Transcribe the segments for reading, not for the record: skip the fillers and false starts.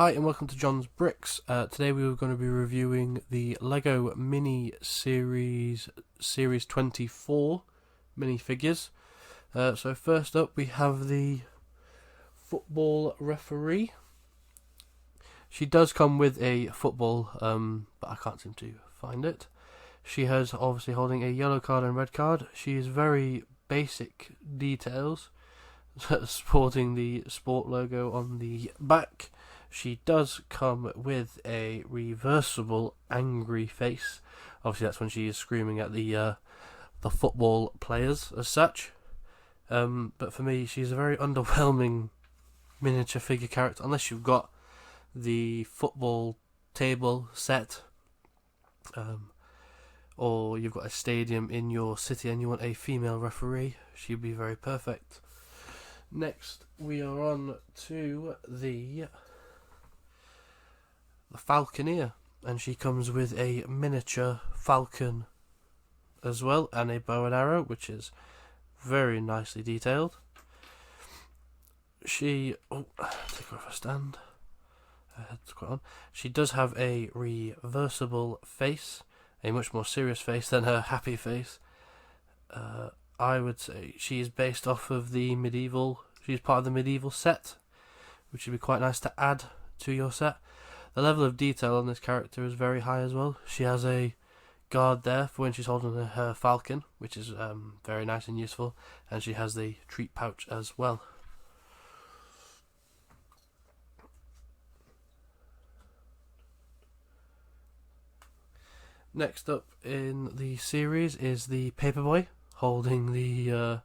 Hi and welcome to John's Bricks. Today we were going to be reviewing the Lego Mini Series 24 minifigures. So first up we have the football referee. She does come with a football, but I can't seem to find it. She has obviously holding a yellow card and red card. She is very basic details, sporting the sport logo on the back. She does come with a reversible angry face. Obviously that's when she is screaming at the football players as such. But for me, she's a very underwhelming miniature figure character, unless you've got the football table set, or you've got a stadium in your city and you want a female referee. She'd be very perfect. Next, we are on to the Falconeer, and she comes with a miniature falcon as well, and a bow and arrow, which is very nicely detailed. Take her off a stand. Her head's quite on. She does have a reversible face, a much more serious face than her happy face. I would say she is based off of the medieval. She's part of the medieval set, which would be quite nice to add to your set. The level of detail on this character is very high as well. She has a guard there for when she's holding her falcon, which is very nice and useful, and she has the treat pouch as well. Next up in the series is the Paperboy, holding the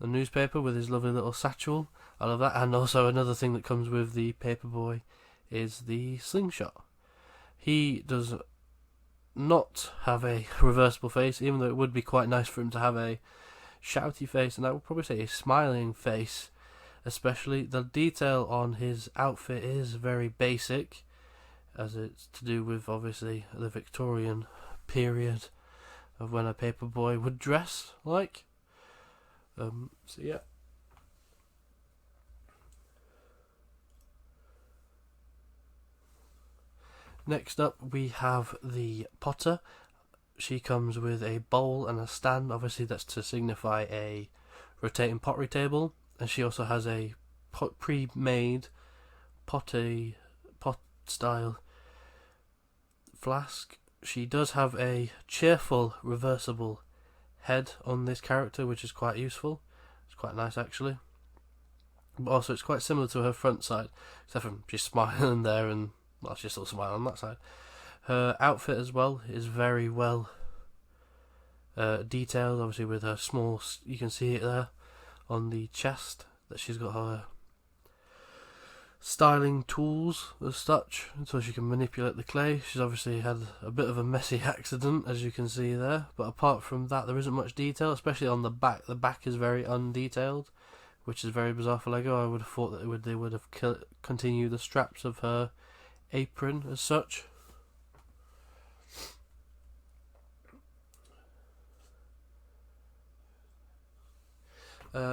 newspaper with his lovely little satchel. I love that. And also another thing that comes with the Paperboy is the slingshot. He does not have a reversible face, even though it would be quite nice for him to have a shouty face, and I would probably say a smiling face. Especially the detail on his outfit is very basic, as it's to do with obviously the Victorian period of when a Paperboy would dress like. So yeah. Next up we have the Potter. She comes with a bowl and a stand. Obviously that's to signify a rotating pottery table, and she also has a pre-made pot style flask. She does have a cheerful reversible head on this character, which is quite useful. It's quite nice actually. But also it's quite similar to her front side, except for she's smiling there, and well, she's still smiling on that side. Her outfit as well is very well detailed, obviously with her small, you can see it there on the chest, that she's got her styling tools as such, so she can manipulate the clay. She's obviously had a bit of a messy accident, as you can see there, but apart from that there isn't much detail, especially on the back. The back is very undetailed, which is very bizarre for Lego. I would have thought that they would have continued the straps of her apron as such.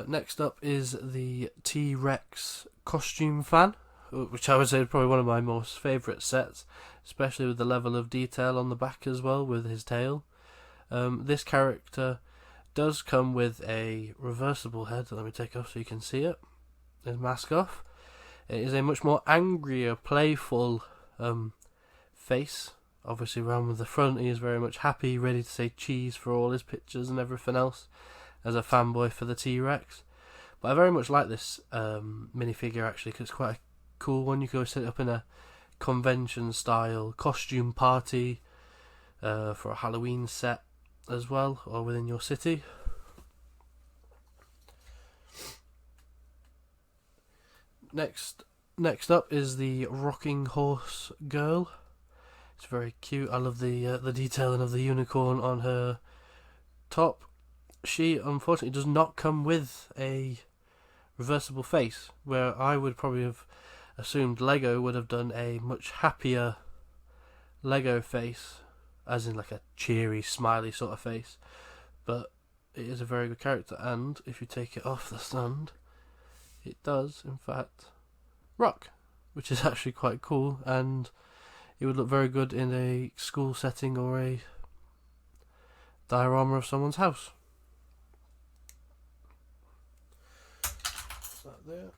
Next up is the T-Rex costume fan, which I would say is probably one of my most favourite sets, especially with the level of detail on the back as well with his tail. This character does come with a reversible head. Let me take off so you can see it. His mask off. It is a much more angrier, playful face. Obviously around with the front he is very much happy, ready to say cheese for all his pictures and everything else, as a fanboy for the T-Rex. But I very much like this minifigure actually, because it's quite a cool one. You can go set it up in a convention style costume party for a Halloween set as well, or within your city. Next up is the Rocking Horse Girl. It's very cute. I love the detailing of the unicorn on her top. She unfortunately does not come with a reversible face, where I would probably have assumed Lego would have done a much happier Lego face, as in like a cheery, smiley sort of face. But it is a very good character, and if you take it off the stand, it does in fact rock. which is actually quite cool, and it would look very good in a school setting or a diorama of someone's house. That there.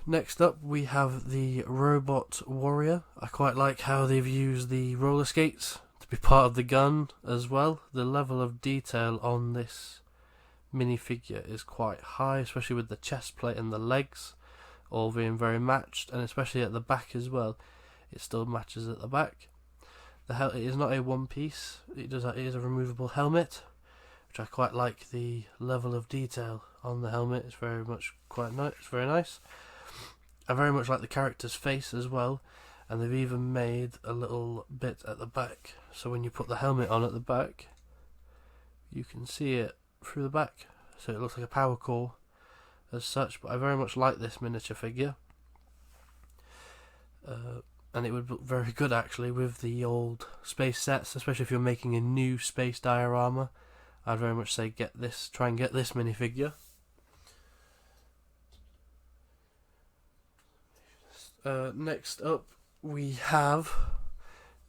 Next up we have the Robot Warrior. I quite like how they've used the roller skates to be part of the gun as well. The level of detail on this minifigure is quite high, especially with the chest plate and the legs all being very matched, and especially at the back as well. It still matches at the back. It is not a one piece. It is a removable helmet, which I quite like. The level of detail on the helmet is very much quite nice. It's very nice. I very much like the character's face as well, and they've even made a little bit at the back, so when you put the helmet on at the back you can see it through the back, so it looks like a power core as such. But I very much like this miniature figure, and it would look very good actually with the old space sets, especially if you're making a new space diorama. I'd very much say try and get this minifigure. Next up we have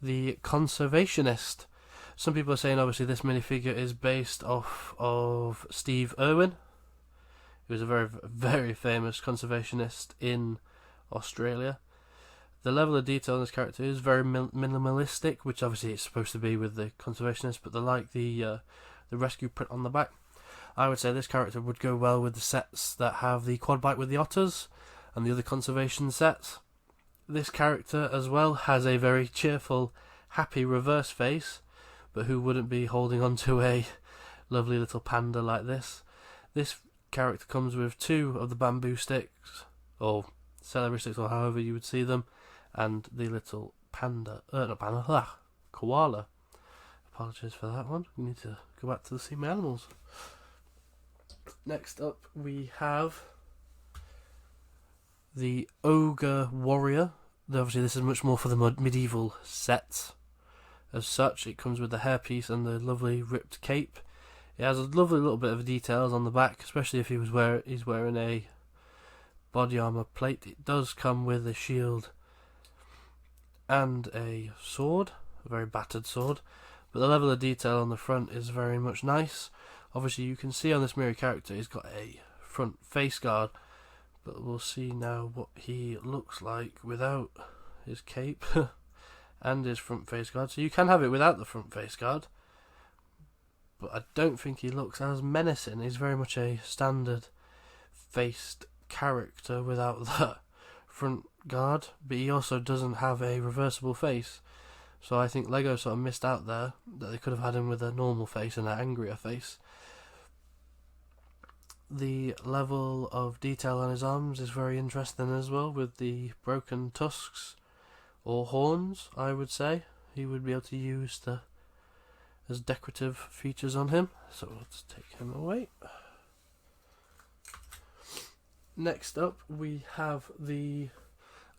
the Conservationist. Some people are saying obviously this minifigure is based off of Steve Irwin, who was a very, very famous conservationist in Australia. The level of detail in this character is very minimalistic, which obviously it's supposed to be with the conservationist, but they like the rescue print on the back. I would say this character would go well with the sets that have the quad bike with the otters and the other conservation sets. This character as well has a very cheerful, happy reverse face, but who wouldn't be holding on to a lovely little panda like this? This character comes with 2 of the bamboo sticks, or celery sticks, or however you would see them, and the little koala. Apologies for that one. We need to go back to the Sea My Animals. Next up we have the Ogre Warrior. Obviously this is much more for the medieval sets. As such, it comes with the hairpiece and the lovely ripped cape. It has a lovely little bit of details on the back, especially if he's wearing a body armor plate. It does come with a shield and a sword, a very battered sword, but the level of detail on the front is very much nice. Obviously you can see on this mirror character he's got a front face guard, but we'll see now what he looks like without his cape and his front face guard. So you can have it without the front face guard, but I don't think he looks as menacing. He's very much a standard faced character without that front guard, but he also doesn't have a reversible face. So I think Lego sort of missed out there, that they could have had him with a normal face and an angrier face. The level of detail on his arms is very interesting as well, with the broken tusks or horns, I would say. He would be able to use as decorative features on him. So let's take him away. Next up we have the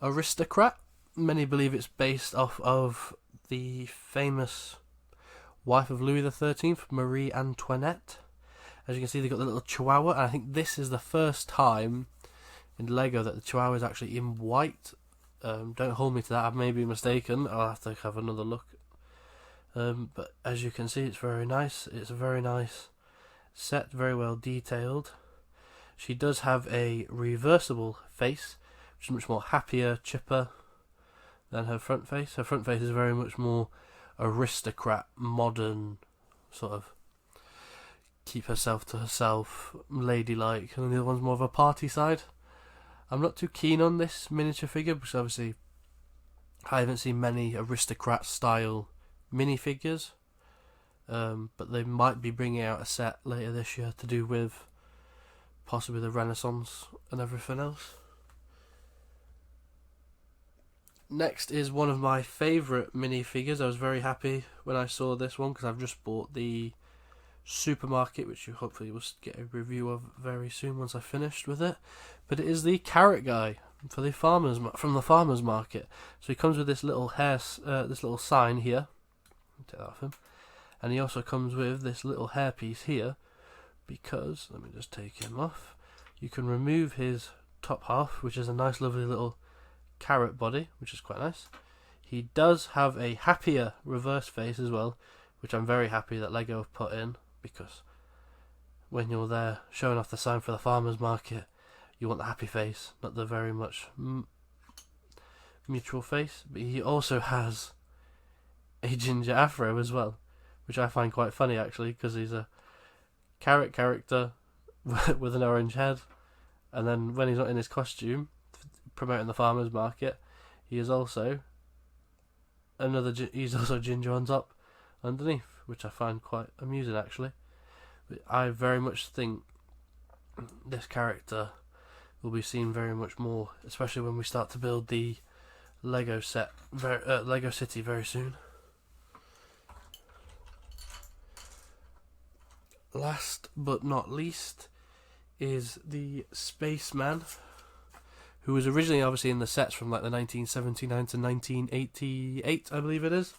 Aristocrat. Many believe it's based off of the famous wife of Louis XIII, Marie Antoinette. As you can see, they've got the little chihuahua, and I think this is the first time in Lego that the chihuahua is actually in white. Don't hold me to that, I may be mistaken, I'll have to have another look. But as you can see, it's very nice. It's a very nice set, very well detailed. She does have a reversible face, which is much more happier, chipper than her front face. Her front face is very much more aristocrat, modern, sort of keep herself to herself, ladylike, and the other one's more of a party side. I'm not too keen on this miniature figure because obviously I haven't seen many aristocrat style minifigures, but they might be bringing out a set later this year to do with possibly the Renaissance and everything else. Next is one of my favourite minifigures. I was very happy when I saw this one because I've just bought the supermarket, which you hopefully will get a review of very soon once I've finished with it. But it is the Carrot Guy from the farmers market. So he comes with this little this little sign here. Take that off him, and he also comes with this little hairpiece here. Because let me just take him off. you can remove his top half, which is a nice lovely little carrot body, which is quite nice. He does have a happier reverse face as well, which I'm very happy that Lego have put in, because when you're there showing off the sign for the farmer's market, you want the happy face, not the very much mutual face. But he also has a ginger afro as well, which I find quite funny actually, because he's a carrot character with an orange head, and then when he's not in his costume promoting the farmer's market, he is also he's also ginger on top underneath, which I find quite amusing actually. But I very much think this character will be seen very much more, especially when we start to build the Lego set, Lego City very soon. Last but not least is the Spaceman, who was originally obviously in the sets from like the 1979 to 1988, I believe it is,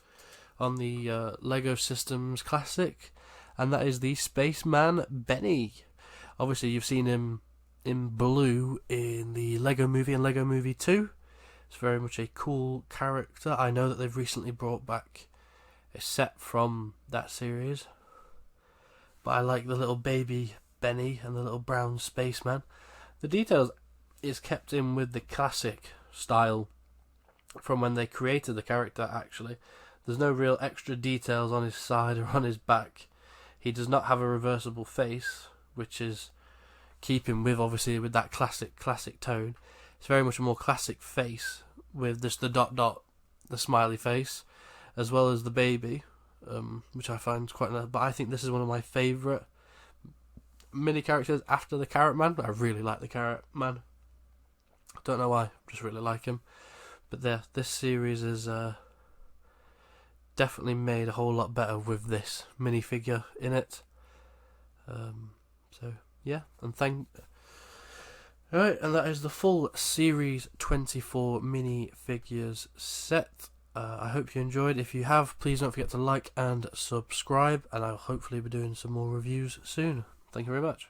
on the Lego Systems Classic, and that is the Spaceman Benny. Obviously you've seen him in blue in the Lego Movie and Lego Movie 2. It's very much a cool character. I know that they've recently brought back a set from that series, but I like the little baby Benny and the little brown spaceman. The details is kept in with the classic style from when they created the character actually. There's no real extra details on his side or on his back. He does not have a reversible face, which is keeping with obviously with that classic tone. It's very much a more classic face with just the dot, the smiley face, as well as the baby, which I find quite nice. But I think this is one of my favourite mini characters after the Carrot Man. I really like the Carrot Man. Don't know why, just really like him. But this series is definitely made a whole lot better with this minifigure in it. So yeah, and Alright, and that is the full Series 24 minifigures set. I hope you enjoyed. If you have, please don't forget to like and subscribe, and I'll hopefully be doing some more reviews soon. Thank you very much.